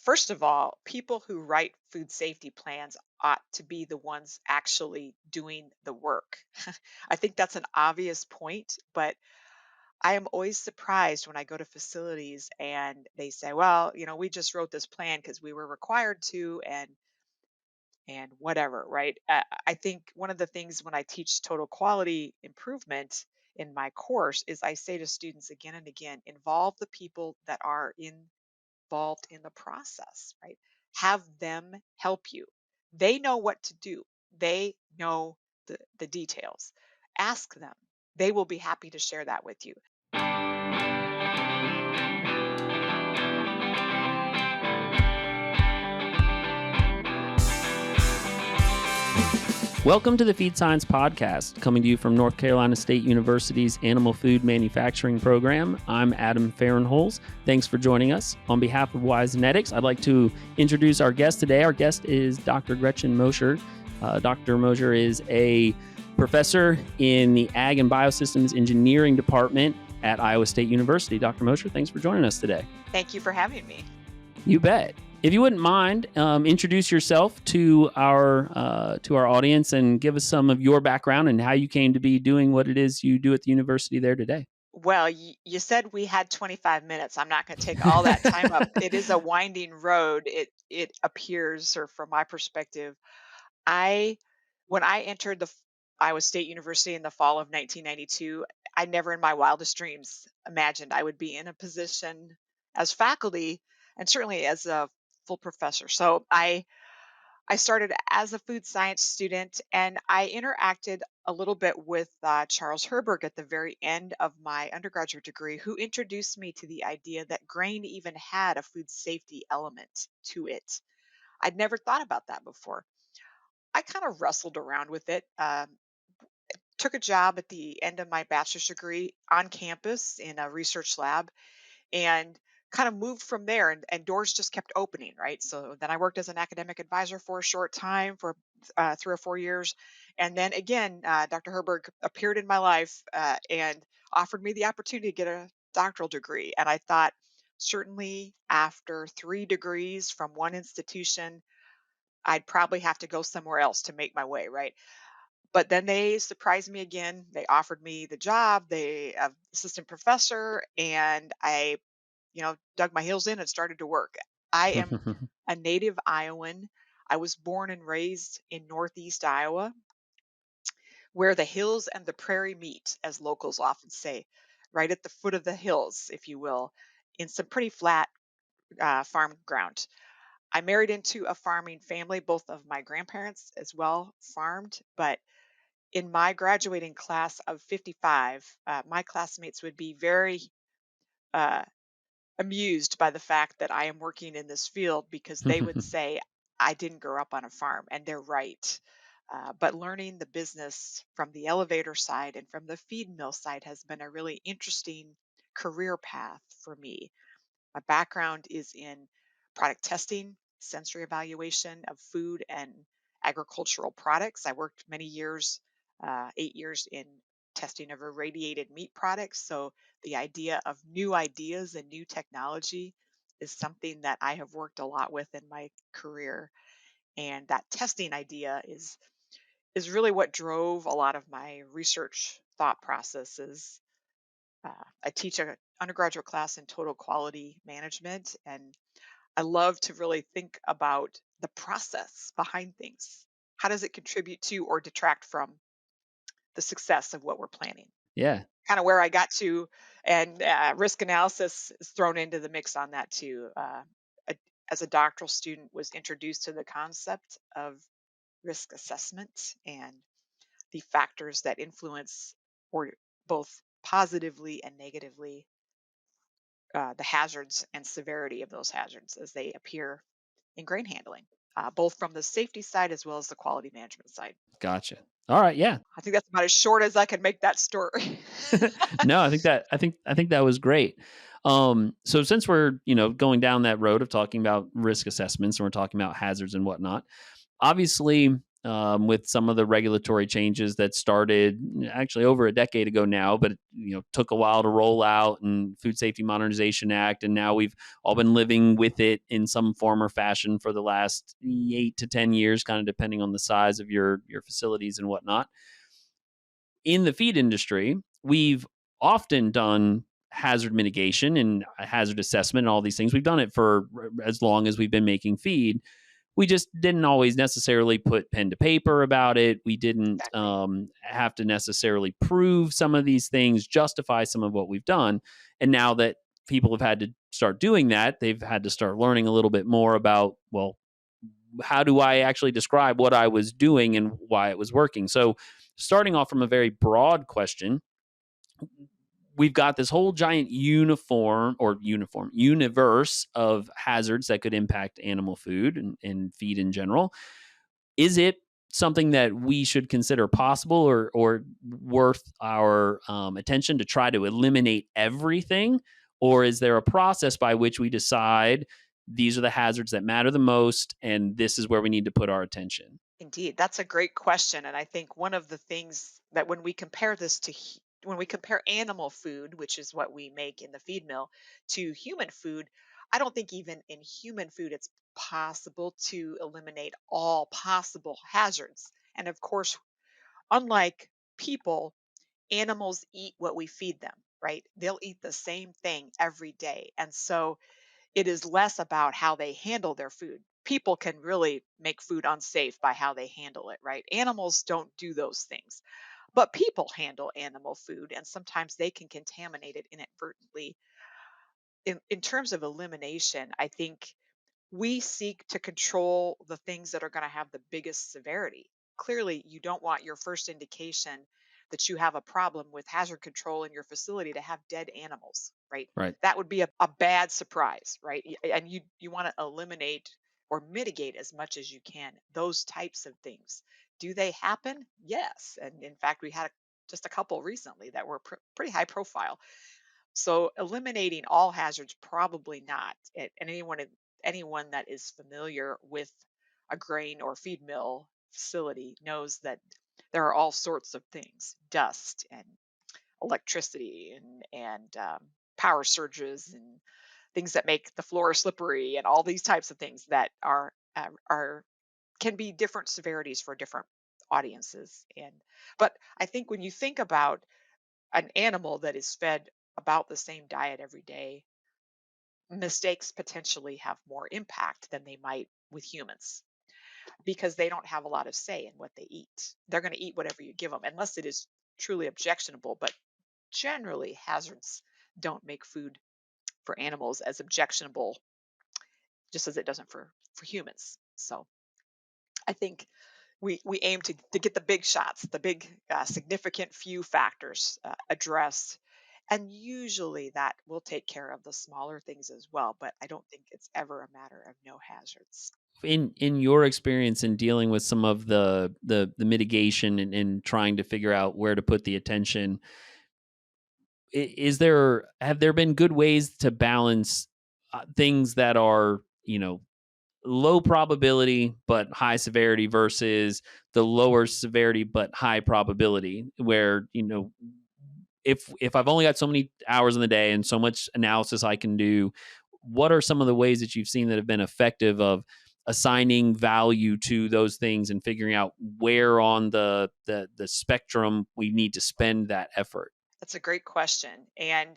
First of all, people who write food safety plans ought to be the ones actually doing the work. I think that's an obvious point, but I am always surprised when I go to facilities and they say, "Well, we just wrote this plan because we were required to," and whatever, right? I think one of the things when I teach total quality improvement in my course is I say to students again and again, involve the people that are involved in the process, right? Have them help you. They know what to do. They know the details. Ask them. They will be happy to share that with you. Welcome to the Feed Science Podcast, coming to you from North Carolina State University's Animal Food Manufacturing Program. I'm Adam Farrenholz. Thanks for joining us. On behalf of Wise Genetics, I'd like to introduce our guest today. Our guest is Dr. Gretchen Mosher. Dr. Mosher is a professor in the Ag and Biosystems Engineering Department at Iowa State University. Dr. Mosher, thanks for joining us today. Thank you for having me. You bet. If you wouldn't mind, introduce yourself to our audience and give us some of your background and how you came to be doing what it is you do at the university there today. Well, you said we had 25 minutes. I'm not going to take all that time up. It is a winding road. It appears, or from my perspective, I when I entered Iowa State University in the fall of 1992, I never in my wildest dreams imagined I would be in a position as faculty and certainly as a full professor. So I started as a food science student, and I interacted a little bit with Charles Herberg at the very end of my undergraduate degree, who introduced me to the idea that grain even had a food safety element to it. I'd never thought about that before. I kind of wrestled around with it. Took a job at the end of my bachelor's degree on campus in a research lab, and kind of moved from there, and doors just kept opening, right? So then I worked as an academic advisor for a short time for 3 or 4 years, and then again Dr. Herberg appeared in my life and offered me the opportunity to get a doctoral degree. And I thought, certainly after 3 degrees from one institution, I'd probably have to go somewhere else to make my way, right? But then they surprised me again. They offered me the job, they assistant professor, and I dug my heels in and started to work. I am a native Iowan. I was born and raised in Northeast Iowa, where the hills and the prairie meet, as locals often say, right at the foot of the hills, if you will, in some pretty flat farm ground. I married into a farming family. Both of my grandparents as well farmed, but in my graduating class of 55, my classmates would be very uh, amused by the fact that I am working in this field, because they would say, I didn't grow up on a farm, and they're right. But learning the business from the elevator side and from the feed mill side has been a really interesting career path for me. My background is in product testing, sensory evaluation of food and agricultural products. I worked many years, 8 years, in testing of irradiated meat products. So the idea of new ideas and new technology is something that I have worked a lot with in my career. And that testing idea is really what drove a lot of my research thought processes. I teach an undergraduate class in total quality management, and I love to really think about the process behind things. How does it contribute to or detract from the success of what we're planning? Yeah. Kind of where I got to, and risk analysis is thrown into the mix on that too. A- as a doctoral student, was introduced to the concept of risk assessment and the factors that influence, or both positively and negatively, the hazards and severity of those hazards as they appear in grain handling, both from the safety side as well as the quality management side. Gotcha. All right. Yeah. I think that's about as short as I can make that story. No, I think that was great. So since we're, going down that road of talking about risk assessments and we're talking about hazards and whatnot, obviously, with some of the regulatory changes that started actually over a decade ago now, but took a while to roll out, and Food Safety Modernization Act, and now we've all been living with it in some form or fashion for the last 8 to 10 years, kind of depending on the size of your facilities and whatnot. In the feed industry, we've often done hazard mitigation and hazard assessment and all these things. We've done it for as long as we've been making feed. We just didn't always necessarily put pen to paper about it. We didn't Exactly. have to necessarily prove some of these things, justify some of what we've done. And now that people have had to start doing that, they've had to start learning a little bit more about, well, how do I actually describe what I was doing and why it was working? So, starting off from a very broad question, we've got this whole giant uniform universe of hazards that could impact animal food and feed in general. Is it something that we should consider possible or worth our attention to try to eliminate everything? Or is there a process by which we decide these are the hazards that matter the most and this is where we need to put our attention? Indeed, that's a great question. And I think one of the things that when we compare this to when we compare animal food, which is what we make in the feed mill, to human food, I don't think even in human food it's possible to eliminate all possible hazards. And of course, unlike people, animals eat what we feed them, right? They'll eat the same thing every day. And so it is less about how they handle their food. People can really make food unsafe by how they handle it, right? Animals don't do those things, but people handle animal food and sometimes they can contaminate it inadvertently. In terms of elimination, I think we seek to control the things that are going to have the biggest severity. Clearly, you don't want your first indication that you have a problem with hazard control in your facility to have dead animals, right? Right. That would be a bad surprise, right? And you want to eliminate or mitigate as much as you can those types of things. Do they happen? Yes. And in fact, we had just a couple recently that were pretty high profile. So eliminating all hazards, probably not. And anyone that is familiar with a grain or feed mill facility knows that there are all sorts of things: dust and electricity and power surges and things that make the floor slippery and all these types of things that are can be different severities for different audiences. And but I think when you think about an animal that is fed about the same diet every day, mistakes potentially have more impact than they might with humans because they don't have a lot of say in what they eat. They're going to eat whatever you give them, unless it is truly objectionable. But generally, hazards don't make food for animals as objectionable, just as it doesn't for humans. So I think we aim to get the big shots, the big significant few factors addressed, and usually that will take care of the smaller things as well. But I don't think it's ever a matter of no hazards. In your experience in dealing with some of the mitigation and trying to figure out where to put the attention, is there have there been good ways to balance things that are low probability but high severity versus the lower severity but high probability, where if I've only got so many hours in the day and so much analysis I can do, what are some of the ways that you've seen that have been effective of assigning value to those things and figuring out where on the spectrum we need to spend that effort? That's a great question. And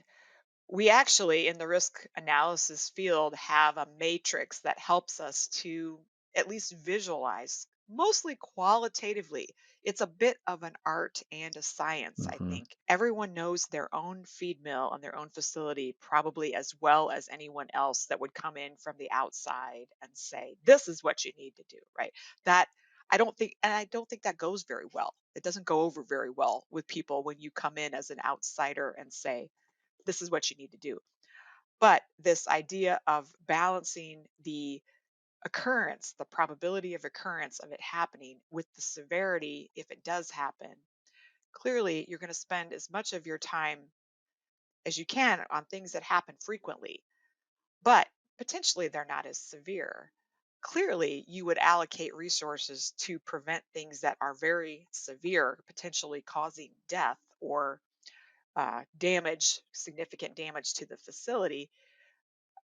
we actually, in the risk analysis field, have a matrix that helps us to at least visualize, mostly qualitatively. It's a bit of an art and a science, I Hmm. think. Everyone knows their own feed mill and their own facility probably as well as anyone else that would come in from the outside and say, this is what you need to do, right? That I don't think that goes very well. It doesn't go over very well with people when you come in as an outsider and say, this is what you need to do. But this idea of balancing the occurrence, the probability of occurrence of it happening with the severity if it does happen, clearly you're going to spend as much of your time as you can on things that happen frequently, but potentially they're not as severe. clearly you would allocate resources to prevent things that are very severe, potentially causing death or damage, significant damage to the facility.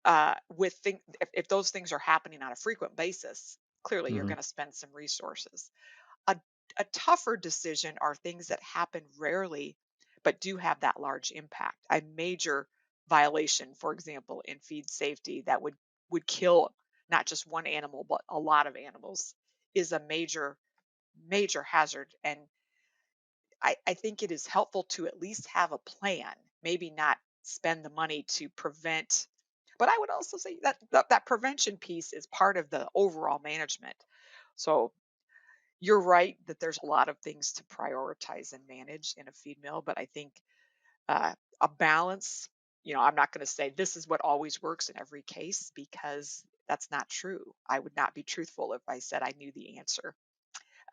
If those things are happening on a frequent basis, clearly you're Hmm. going to spend some resources. A, a tougher decision are things that happen rarely, but do have that large impact. A major violation, for example, in feed safety that would kill not just one animal but a lot of animals, is a major hazard. And I think it is helpful to at least have a plan, maybe not spend the money to prevent. But I would also say that that prevention piece is part of the overall management. So you're right that there's a lot of things to prioritize and manage in a feed mill, but I think a balance, I'm not going to say this is what always works in every case because that's not true. I would not be truthful if I said I knew the answer.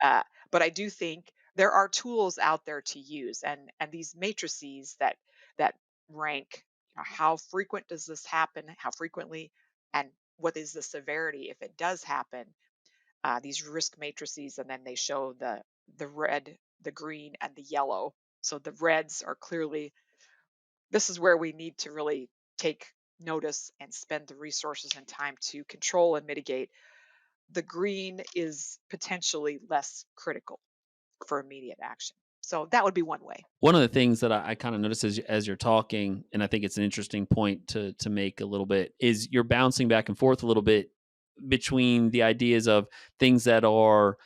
Uh, but I do think there are tools out there to use, and these matrices that rank, how frequent does this happen, how frequently, and what is the severity if it does happen. These risk matrices, and then they show the red, the green, and the yellow. So the reds are clearly, this is where we need to really take notice and spend the resources and time to control and mitigate. The green is potentially less critical for immediate action. So that would be one way. One of the things that I kind of notice as you're talking, and I think it's an interesting point to make a little bit, is you're bouncing back and forth a little bit between the ideas of things that are,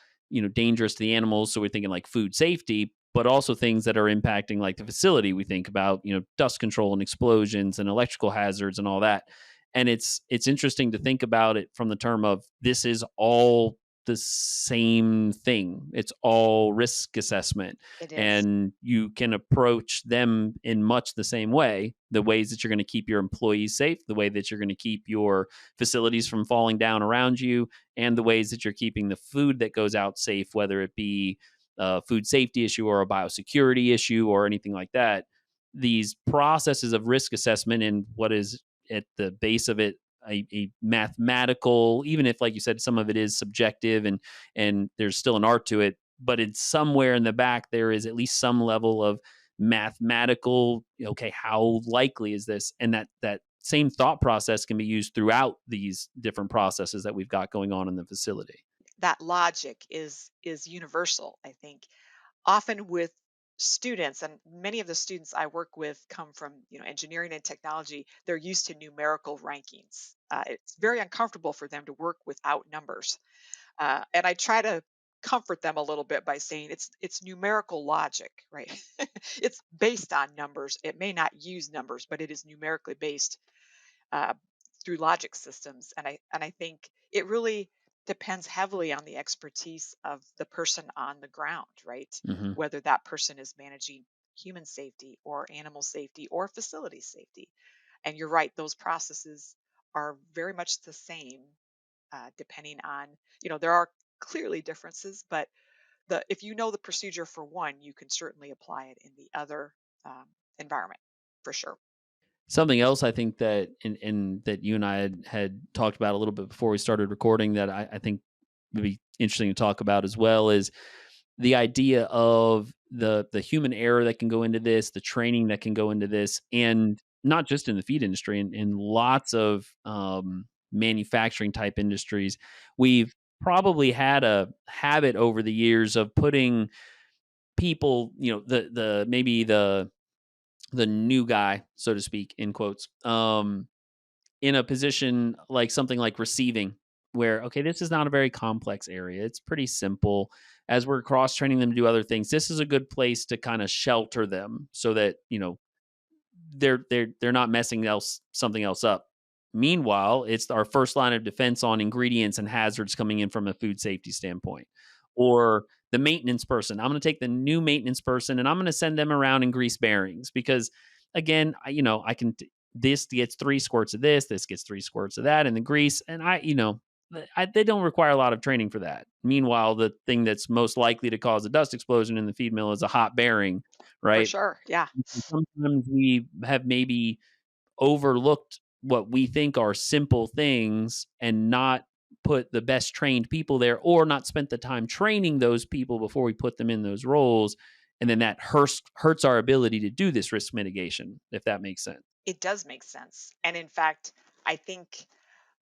dangerous to the animals. So we're thinking like food safety, but also things that are impacting like the facility. We think about, dust control and explosions and electrical hazards and all that. And it's interesting to think about it from the term of this is all the same thing. It's all risk assessment, It is. and you can approach them in much the same way. The ways that you're going to keep your employees safe, the way that you're going to keep your facilities from falling down around you, and the ways that you're keeping the food that goes out safe, whether it be a food safety issue or a biosecurity issue or anything like that. These processes of risk assessment and what is at the base of it a mathematical, even if like you said some of it is subjective and there's still an art to it, but it's somewhere in the back there is at least some level of mathematical, okay, how likely is this, and that same thought process can be used throughout these different processes that we've got going on in the facility. That logic is universal, I think. Often with students, and many of the students I work with come from engineering and technology, they're used to numerical rankings. It's very uncomfortable for them to work without numbers. And I try to comfort them a little bit by saying it's numerical logic, right? It's based on numbers. It may not use numbers, but it is numerically based uh, through logic systems. And I think it really depends heavily on the expertise of the person on the ground, right? Hmm. Whether that person is managing human safety or animal safety or facility safety. And you're right; those processes are very much the same, depending on, there are clearly differences, but if you know the procedure for one, you can certainly apply it in the other um, environment for sure. Something else I think that and that you and I had talked about a little bit before we started recording that I think would be interesting to talk about as well is the idea of the human error that can go into this, the training that can go into this, and not just in the feed industry, in lots of manufacturing type industries, we've probably had a habit over the years of putting people, the maybe the new guy, so to speak, in quotes, in a position like something like receiving, where, okay, this is not a very complex area. It's pretty simple. As we're cross training them to do other things, this is a good place to kind of shelter them so that, they're not messing else something else up. Meanwhile, it's our first line of defense on ingredients and hazards coming in from a food safety standpoint. Or the maintenance person. I'm going to take the new maintenance person and I'm going to send them around and grease bearings because again, I can this gets 3 squirts of this gets 3 squirts of that in the grease, and they don't require a lot of training for that. Meanwhile, the thing that's most likely to cause a dust explosion in the feed mill is a hot bearing, For right? sure. Yeah. Sometimes we have maybe overlooked what we think are simple things and not put the best trained people there or not spent the time training those people before we put them in those roles. And then that hurts our ability to do this risk mitigation, if that makes sense. It does make sense. And in fact, I think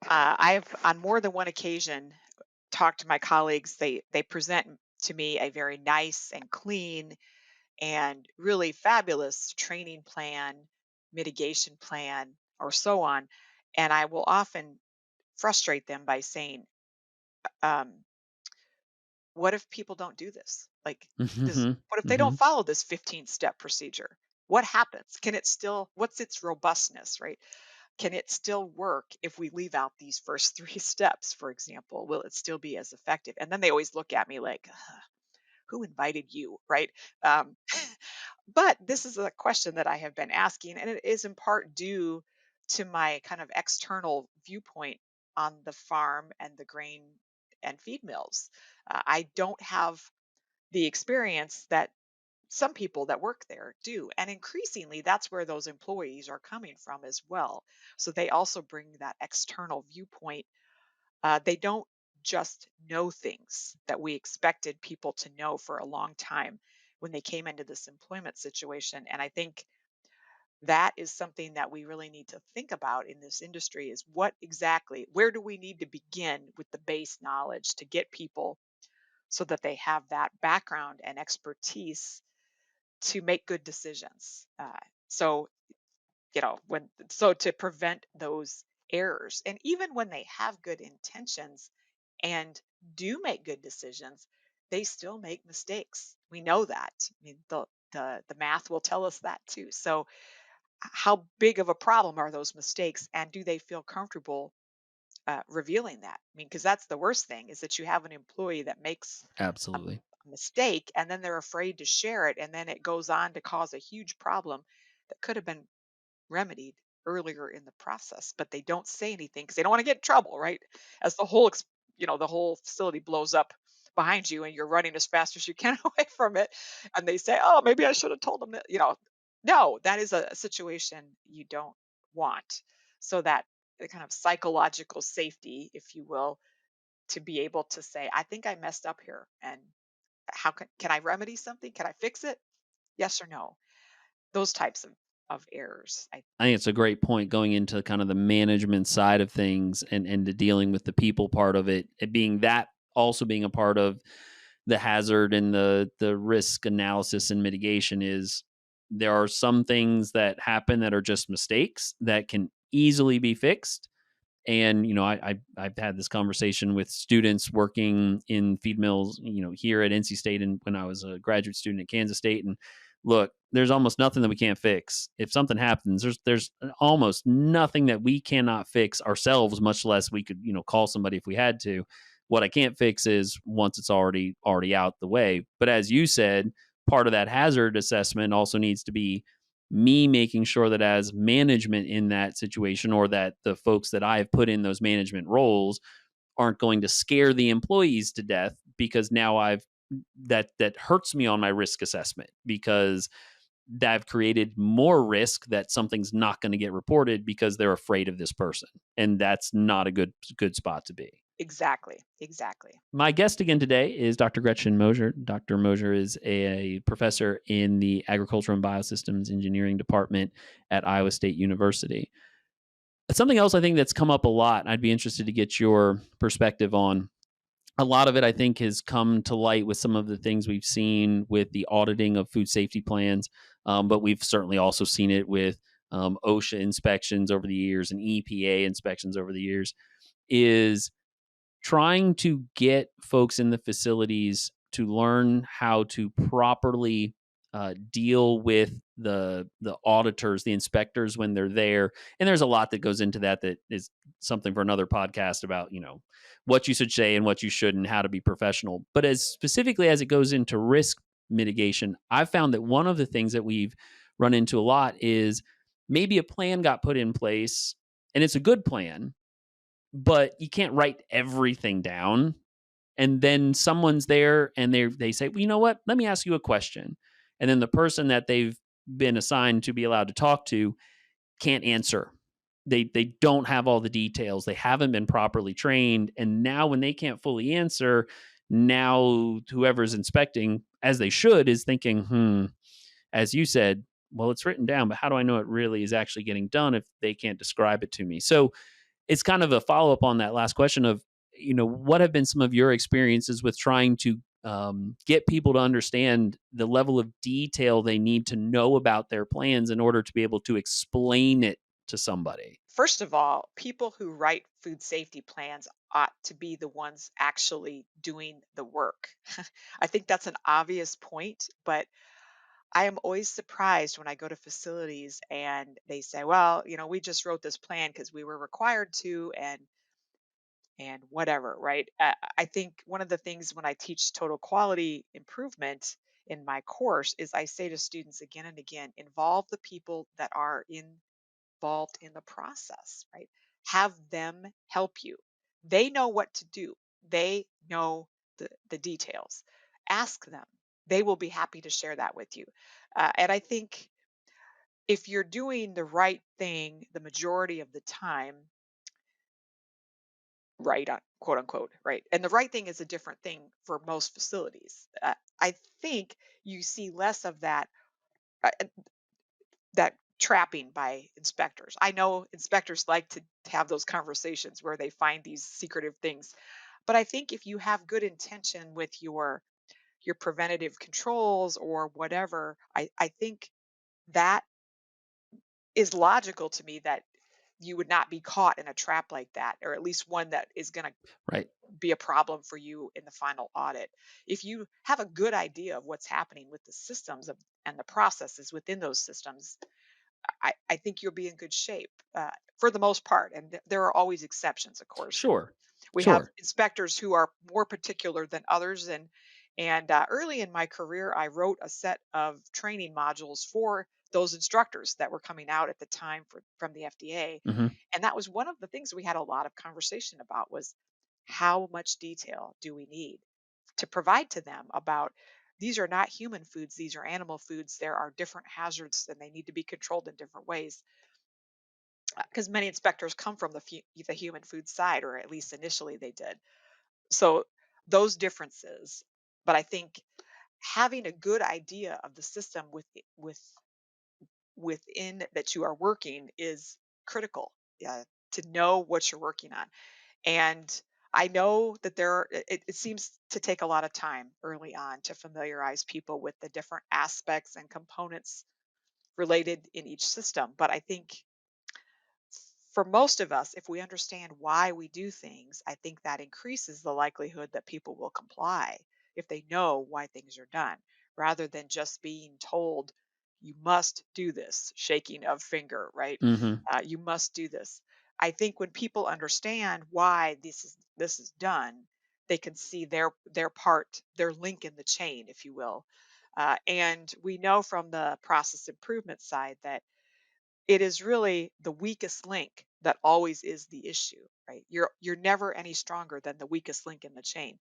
I've on more than one occasion talked to my colleagues. They present to me a very nice and clean and really fabulous training plan, mitigation plan, or so on. And I will often frustrate them by saying, um, what if people don't do this? Like, Hmm. what if they don't Hmm. follow this 15-step procedure? What happens? Can it still, what's its robustness, right? Can it still work if we leave out these first three steps, for example? Will it still be as effective? And then they always look at me like, who invited you, right? Um, but this is a question that I have been asking, and it is in part due to my kind of external viewpoint on the farm and the grain and feed mills. I don't have the experience that some people that work there do. And increasingly, that's where those employees are coming from as well. So they also bring that external viewpoint. They don't just know things that we expected people to know for a long time when they came into this employment situation. And I think that is something that we really need to think about in this industry is what exactly, where do we need to begin with the base knowledge to get people so that they have that background and expertise to make good decisions. So when so to prevent those errors, and even when they have good intentions and do make good decisions, they still make mistakes. We know that. I mean, the math will tell us that too. So, how big of a problem are those mistakes, and do they feel comfortable revealing that? I mean, because that's the worst thing is that you have an employee that makes Absolutely. a mistake and then they're afraid to share it, and then it goes on to cause a huge problem that could have been remedied earlier in the process, but they don't say anything because they don't want to get in trouble, right? As the whole facility blows up behind you and you're running as fast as you can away from it, and they say, "Oh, maybe I should have told them that." No, that is a situation you don't want. So that the kind of psychological safety, if you will, to be able to say, "I think I messed up here, and how can I remedy something? Can I fix it? Yes or no?" Those types of errors. I think it's a great point going into kind of the management side of things and the dealing with the people part of it, it being that also being a part of the hazard and the risk analysis and mitigation is there are some things that happen that are just mistakes that can easily be fixed. And I've had this conversation with students working in feed mills, here at NC State, and when I was a graduate student at Kansas State. And look, there's almost nothing that we can't fix. If something happens, there's almost nothing that we cannot fix ourselves, much less we could call somebody if we had to. What I can't fix is once it's already out the way. But as you said, part of that hazard assessment also needs to be me making sure that as management in that situation, or that the folks that I've put in those management roles aren't going to scare the employees to death, because now that hurts me on my risk assessment, because that I've created more risk that something's not going to get reported because they're afraid of this person. And that's not a good spot to be. Exactly, exactly. My guest again today is Dr. Gretchen Mosher. Dr. Mosher is a professor in the Agriculture and Biosystems Engineering Department at Iowa State University. Something else I think that's come up a lot, and I'd be interested to get your perspective on. A lot of it, I think, has come to light with some of the things we've seen with the auditing of food safety plans, but we've certainly also seen it with OSHA inspections over the years and EPA inspections over the years, is trying to get folks in the facilities to learn how to properly deal with the auditors, the inspectors when they're there. And there's a lot that goes into that is something for another podcast about what you should say and what you shouldn't, how to be professional. But as specifically as it goes into risk mitigation, I've found that one of the things that we've run into a lot is maybe a plan got put in place and it's a good plan, but you can't write everything down. And then someone's there and they say, well, you know what? Let me ask you a question. And then the person that they've been assigned to be allowed to talk to can't answer. they don't have all the details. They haven't been properly trained, and now when they can't fully answer, now whoever's inspecting, as they should, is thinking, as you said, well, it's written down, but how do I know it really is actually getting done if they can't describe it to me? So it's kind of a follow up on that last question of, what have been some of your experiences with trying to get people to understand the level of detail they need to know about their plans in order to be able to explain it to somebody? First of all, people who write food safety plans ought to be the ones actually doing the work. I think that's an obvious point, but I am always surprised when I go to facilities and they say, "Well, we just wrote this plan because we were required to, and whatever," right? I think one of the things when I teach total quality improvement in my course is I say to students again and again, involve the people that are involved in the process, right? Have them help you. They know what to do. They know the details. Ask them. They will be happy to share that with you. And I think if you're doing the right thing the majority of the time, right on quote unquote, right? And the right thing is a different thing for most facilities. I think you see less of uh, that trapping by inspectors. I know inspectors like to have those conversations where they find these secretive things, but I think if you have good intention with your preventative controls or whatever, I think that is logical to me that you would not be caught in a trap like that, or at least one that is going to Right. be a problem for you in the final audit. If you have a good idea of what's happening with the systems and the processes within those systems, I think you'll be in good shape for the most part. And there are always exceptions, of course. Sure. We have Sure. inspectors who are more particular than others, and early in my career, I wrote a set of training modules for those instructors that were coming out at the time from the FDA, Hmm. and that was one of the things we had a lot of conversation about was how much detail do we need to provide to them about these are not human foods, these are animal foods. There are different hazards and they need to be controlled in different ways because many inspectors come from the human food side, or at least initially they did. So those differences, but I think having a good idea of the system with within that you are working is critical. To know what you're working on. And I know that it seems to take a lot of time early on to familiarize people with the different aspects and components related in each system. But I think for most of us, if we understand why we do things, I think that increases the likelihood that people will comply if they know why things are done, rather than just being told, you must do this, shaking of finger, right? Hmm. You must do this. I think when people understand why this is done, they can see their part, their link in the chain, if you will. And we know from the process improvement side that it is really the weakest link that always is the issue, right? You're never any stronger than the weakest link in the chain.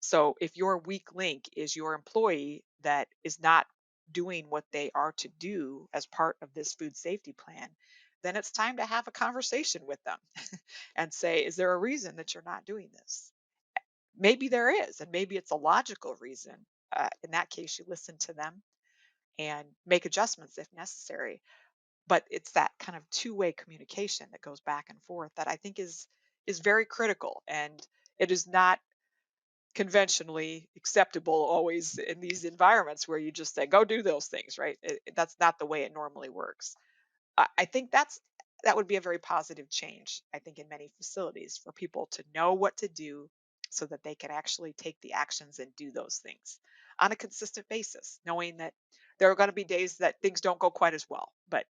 So if your weak link is your employee that is not doing what they are to do as part of this food safety plan, then it's time to have a conversation with them and say, is there a reason that you're not doing this? Maybe there is, and maybe it's a logical reason. In that case, you listen to them and make adjustments if necessary, but it's that kind of two-way communication that goes back and forth that I think is very critical, and it is not conventionally acceptable always in these environments where you just say go do those things, right? That's not the way it normally works. I think that would be a very positive change, I think, in many facilities for people to know what to do so that they can actually take the actions and do those things on a consistent basis, knowing that there are going to be days that things don't go quite as well, but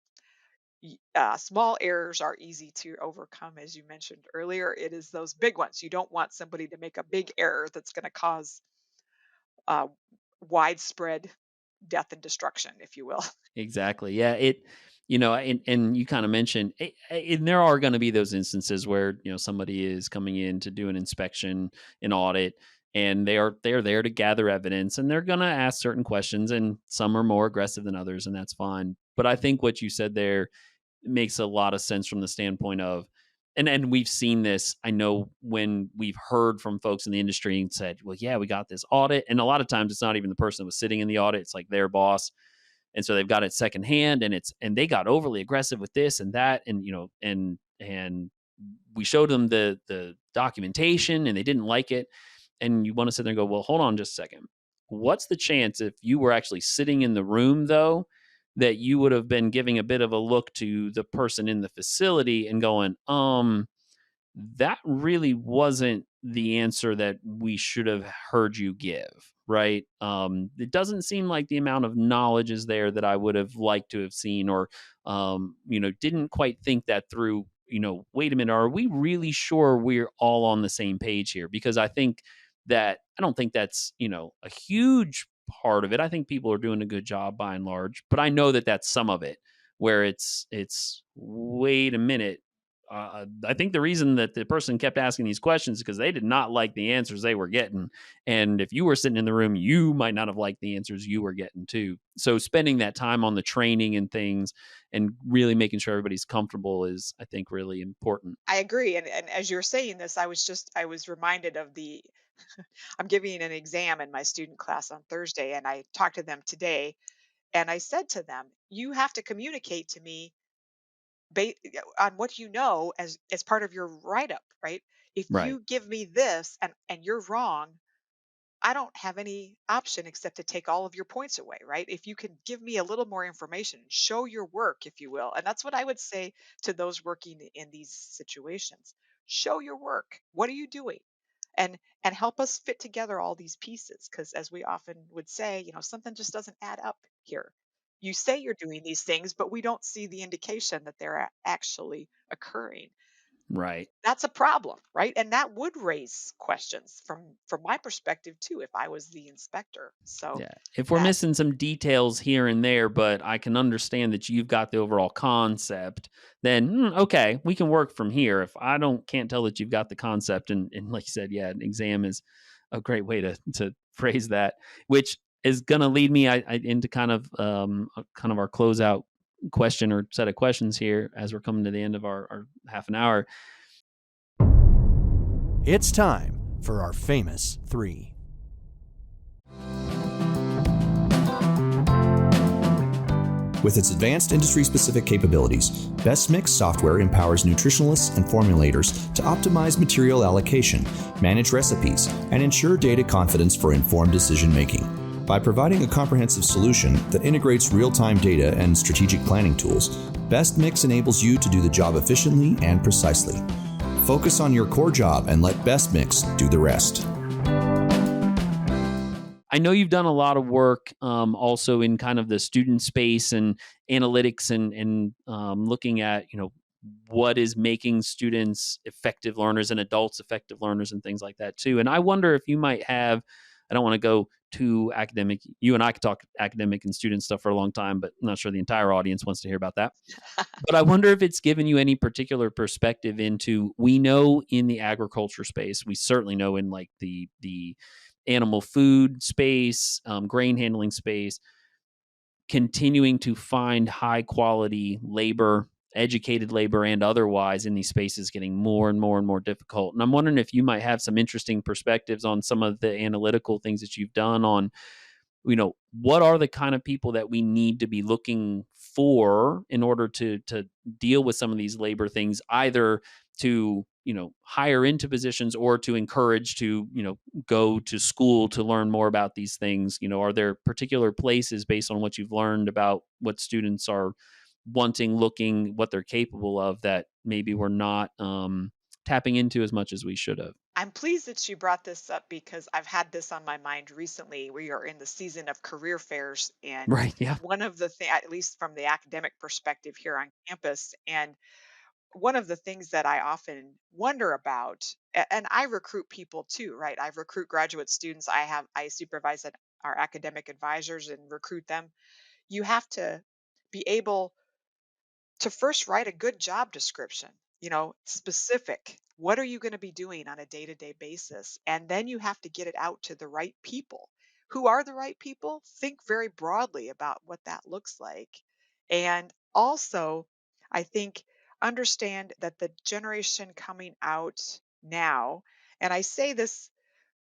small errors are easy to overcome, as you mentioned earlier. It is those big ones. You don't want somebody to make a big error that's going to cause uh, widespread death and destruction, if you will. Exactly. Yeah. And you kind of mentioned, and there are going to be those instances where somebody is coming in to do an inspection, an audit, and they're there to gather evidence, and they're going to ask certain questions, and some are more aggressive than others, and that's fine. But I think what you said there makes a lot of sense from the standpoint of, and we've seen this. I know when we've heard from folks in the industry and said, "Well, yeah, we got this audit," and a lot of times it's not even the person that was sitting in the audit; it's like their boss, and so they've got it secondhand, and they got overly aggressive with this and that, and and we showed them the documentation, and they didn't like it, and you want to sit there and go, well, hold on just a second. What's the chance if you were actually sitting in the room though, that you would have been giving a bit of a look to the person in the facility and going, that really wasn't the answer that we should have heard you give, right? It doesn't seem like the amount of knowledge is there that I would have liked to have seen, or didn't quite think that through. Wait a minute, are we really sure we're all on the same page here? Because I don't think that's a huge part of it. I think people are doing a good job by and large, but I know that that's some of it where it's wait a minute, I think the reason that the person kept asking these questions is because they did not like the answers they were getting. And if you were sitting in the room, you might not have liked the answers you were getting too. So spending that time on the training and things and really making sure everybody's comfortable is, I think, really important. I agree. And as you were saying this, I was reminded of the I'm giving an exam in my student class on Thursday, and I talked to them today, and I said to them, "You have to communicate to me on what you know as part of your write up, right? If Right. you give me this and you're wrong, I don't have any option except to take all of your points away, right? If you can give me a little more information, show your work, if you will." And that's what I would say to those working in these situations. Show your work. What are you doing? And help us fit together all these pieces, because as we often would say, something just doesn't add up here. You say you're doing these things, but we don't see the indication that they're actually occurring. Right. That's a problem, right? And that would raise questions from my perspective too if I was the inspector. So Yeah. If we're that missing some details here and there, but I can understand that you've got the overall concept, then okay, we can work from here. If I don't can't tell that you've got the concept, and like you said, yeah, an exam is a great way to phrase that, which is going to lead me into kind of our closeout question or set of questions here as we're coming to the end of our half an hour. It's time for our famous three. With its advanced industry-specific capabilities, Best Mix software empowers nutritionalists and formulators to optimize material allocation, manage recipes, and ensure data confidence for informed decision-making. By providing a comprehensive solution that integrates real-time data and strategic planning tools, Best Mix enables you to do the job efficiently and precisely. Focus on your core job and let Best Mix do the rest. I know you've done a lot of work also in kind of the student space and analytics and looking at what is making students effective learners and adults effective learners and things like that too. And I wonder if you might have. I don't want to go too academic. You and I could talk academic and student stuff for a long time, but I'm not sure the entire audience wants to hear about that. But I wonder if it's given you any particular perspective into, we know in the agriculture space, we certainly know in like the animal food space, grain handling space, continuing to find high quality labor, educated labor, and otherwise in these spaces getting more and more and more difficult. And I'm wondering if you might have some interesting perspectives on some of the analytical things that you've done on what are the kind of people that we need to be looking for in order to deal with some of these labor things, either to hire into positions or to encourage to go to school to learn more about these things. Are there particular places based on what you've learned about what students are wanting, looking, what they're capable of, that maybe we're not tapping into as much as we should have? I'm pleased that you brought this up because I've had this on my mind recently. We are in the season of career fairs, and Right. Yeah. one of the things, at least from the academic perspective here on campus, and one of the things that I often wonder about, and I recruit people too, right? I recruit graduate students. I supervise our academic advisors and recruit them. You have to be able to first write a good job description, specific. What are you going to be doing on a day to day basis? And then you have to get it out to the right people. Who are the right people? Think very broadly about what that looks like. And also, I think understand that the generation coming out now, and I say this,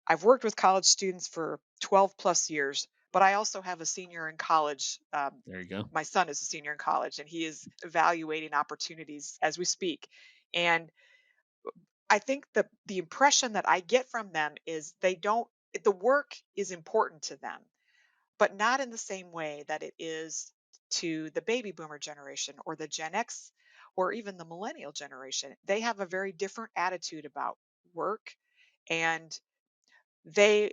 I've worked with college students for 12 plus years, but I also have a senior in college. There you go. My son is a senior in college and he is evaluating opportunities as we speak. And I think the impression that I get from them is they don't, the work is important to them, but not in the same way that it is to the baby boomer generation or the Gen X or even the millennial generation. They have a very different attitude about work, and they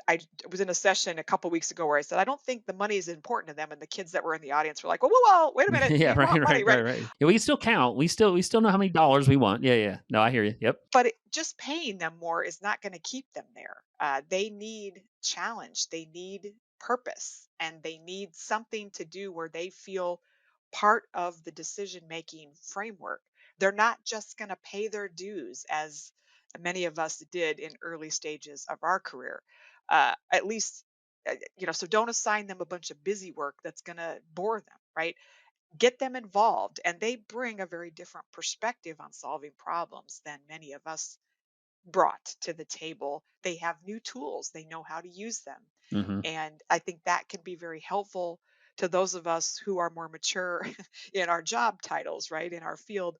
I was in a session a couple weeks ago where I said, I don't think the money is important to them. And the kids that were in the audience were like, whoa, whoa, whoa, wait a minute. Yeah, We right, want money, right, right? right, right. Yeah, we still count. We still know how many dollars we want. Yeah, yeah. No, I hear you. Yep. But just paying them more is not going to keep them there. They need challenge, they need purpose, and they need something to do where they feel part of the decision making framework. They're not just going to pay their dues as many of us did in early stages of our career. At least, so don't assign them a bunch of busy work that's going to bore them, right? Get them involved, and they bring a very different perspective on solving problems than many of us brought to the table. They have new tools, they know how to use them, Hmm. and I think that can be very helpful to those of us who are more mature in our job titles, right, in our field.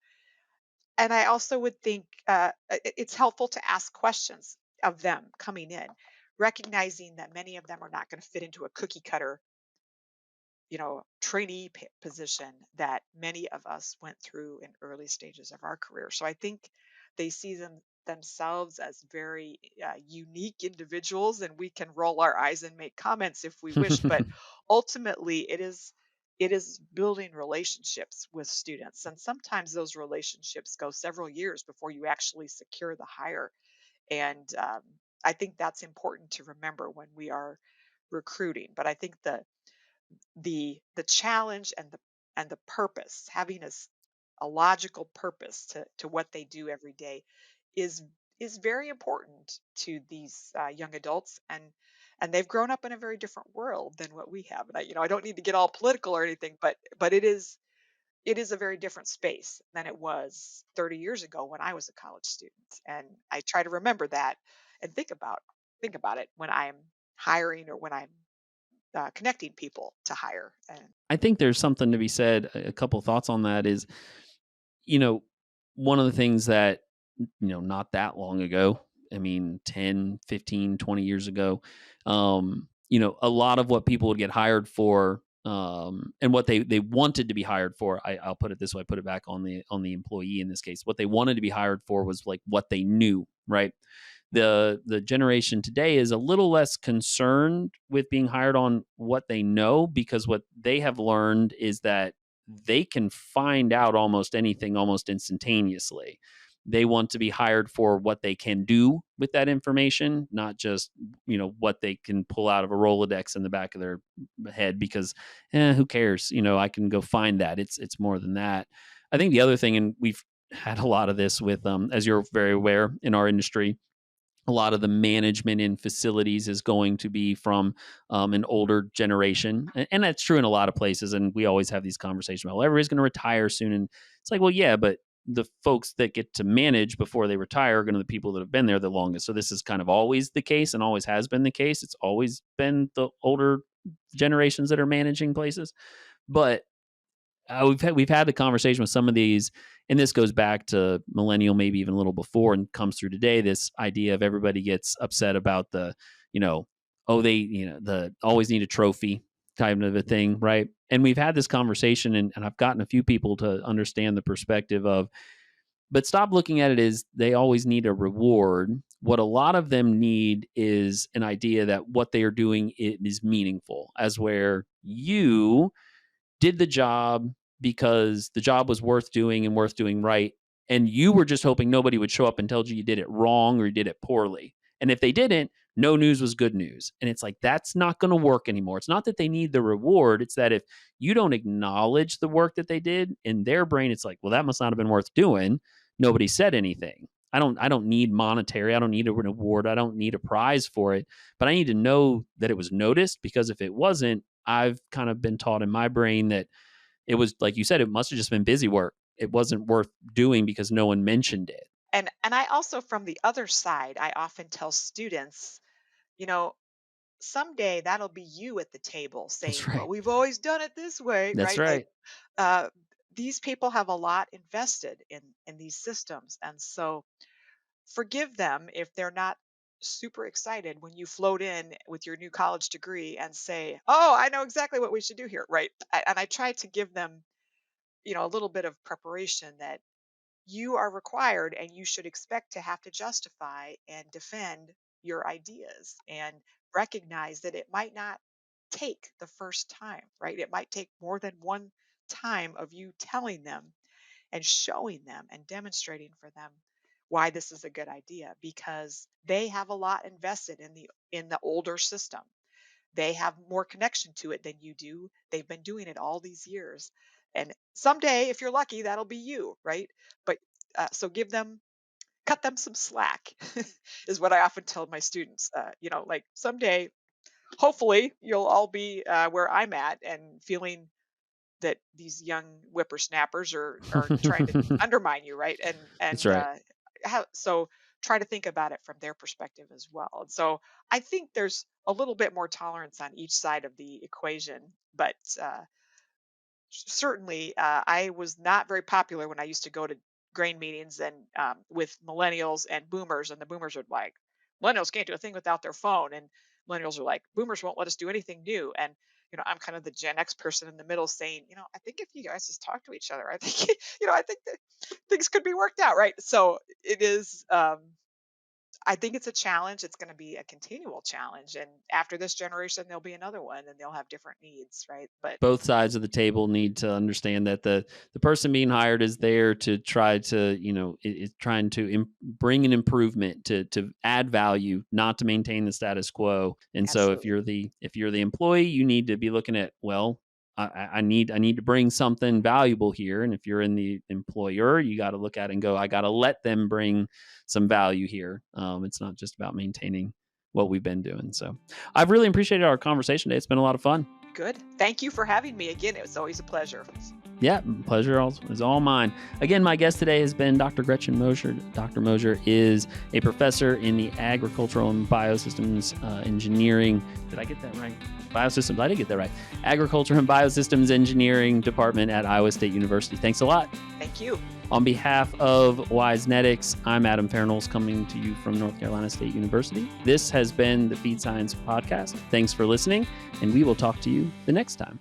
And I also would think it's helpful to ask questions of them coming in, recognizing that many of them are not going to fit into a cookie cutter, trainee position that many of us went through in early stages of our career. So I think they see themselves as very unique individuals, and we can roll our eyes and make comments if we wish. But ultimately, it is building relationships with students, and sometimes those relationships go several years before you actually secure the hire. And I think that's important to remember when we are recruiting. But I think the challenge and the purpose, having a logical purpose to what they do every day is is very important to these young adults, and they've grown up in a very different world than what we have. And I don't need to get all political or anything, but it is a very different space than it was 30 years ago when I was a college student. And I try to remember that and think about it when I'm hiring or when I'm connecting people to hire. And I think there's something to be said. A couple thoughts on that is, you know, one of the things that, not that long ago, I mean, 10, 15, 20 years ago, a lot of what people would get hired for, and what they wanted to be hired for, I'll put it this way, put it back on the employee in this case. What they wanted to be hired for was like what they knew, right? The generation today is a little less concerned with being hired on what they know, because what they have learned is that they can find out almost anything almost instantaneously. They want to be hired for what they can do with that information, not just, what they can pull out of a Rolodex in the back of their head, because who cares? I can go find that. It's more than that. I think the other thing, and we've had a lot of this with, as you're very aware in our industry, a lot of the management in facilities is going to be from an older generation. And that's true in a lot of places. And we always have these conversations about, well, everybody's going to retire soon. And it's like, well, yeah, but the folks that get to manage before they retire are going to be the people that have been there the longest. So this is kind of always the case and always has been the case. It's always been the older generations that are managing places. But we've had the conversation with some of these, and this goes back to millennial, maybe even a little before, and comes through today. This idea of everybody gets upset about the, they, the always need a trophy kind of a thing, right? And we've had this conversation, and I've gotten a few people to understand the perspective of, but stop looking at it as they always need a reward. What a lot of them need is an idea that what they are doing is meaningful, as where you did the job because the job was worth doing and worth doing right. And you were just hoping nobody would show up and tell you you did it wrong or you did it poorly. And if they didn't, no news was good news. And it's like, that's not going to work anymore. It's not that they need the reward. It's that if you don't acknowledge the work that they did in their brain, it's like, well, that must not have been worth doing. Nobody said anything. I don't need monetary. I don't need a reward. I don't need a prize for it. But I need to know that it was noticed, because if it wasn't, I've kind of been taught in my brain that it was like you said, it must have just been busy work. It wasn't worth doing because no one mentioned it. And I also, from the other side, I often tell students, you know, someday that'll be you at the table That's saying, well, right. we've always done it this way, That's right? Like, right. uh, these people have a lot invested in these systems, and so forgive them if they're not super excited when you float in with your new college degree and say, "Oh, I know exactly what we should do here." Right? And I try to give them, a little bit of preparation that you are required and you should expect to have to justify and defend your ideas and recognize that it might not take the first time, right? It might take more than one time of you telling them and showing them and demonstrating for them why this is a good idea, because they have a lot invested in the older system. They have more connection to it than you do. They've been doing it all these years, and someday, if you're lucky, that'll be you, right? But so cut them some slack, is what I often tell my students. Like someday, hopefully, you'll all be where I'm at and feeling that these young whippersnappers are trying to undermine you, right? And That's and right. so try to think about it from their perspective as well. And so I think there's a little bit more tolerance on each side of the equation, but certainly I was not very popular when I used to go to grain meetings and with millennials and boomers, and the boomers are like, millennials can't do a thing without their phone, and millennials are like, boomers won't let us do anything new. And I'm kind of the Gen X person in the middle saying, I think if you guys just talk to each other, I think I think that things could be worked out, right? So it is. I think it's a challenge. It's going to be a continual challenge. And after this generation, there'll be another one and they'll have different needs, right? But Both sides of the table need to understand that the person being hired is there to try to is trying to bring an improvement to add value, not to maintain the status quo. And so absolutely. if you're the employee, you need to be looking at, well, I need to bring something valuable here. And if you're in the employer, you got to look at it and go, I got to let them bring some value here. It's not just about maintaining what we've been doing. So I've really appreciated our conversation today. It's been a lot of fun. Good. Thank you for having me again. It was always a pleasure. Yeah, pleasure is all mine. Again, my guest today has been Dr. Gretchen Mosher. Dr. Mosher is a professor in the agricultural and biosystems engineering. Did I get that right? Biosystems. I did get that right. Agriculture and Biosystems Engineering Department at Iowa State University. Thanks a lot. Thank you. On behalf of WiseNetics, I'm Adam Farnholz, coming to you from North Carolina State University. This has been the Feed Science Podcast. Thanks for listening, and we will talk to you the next time.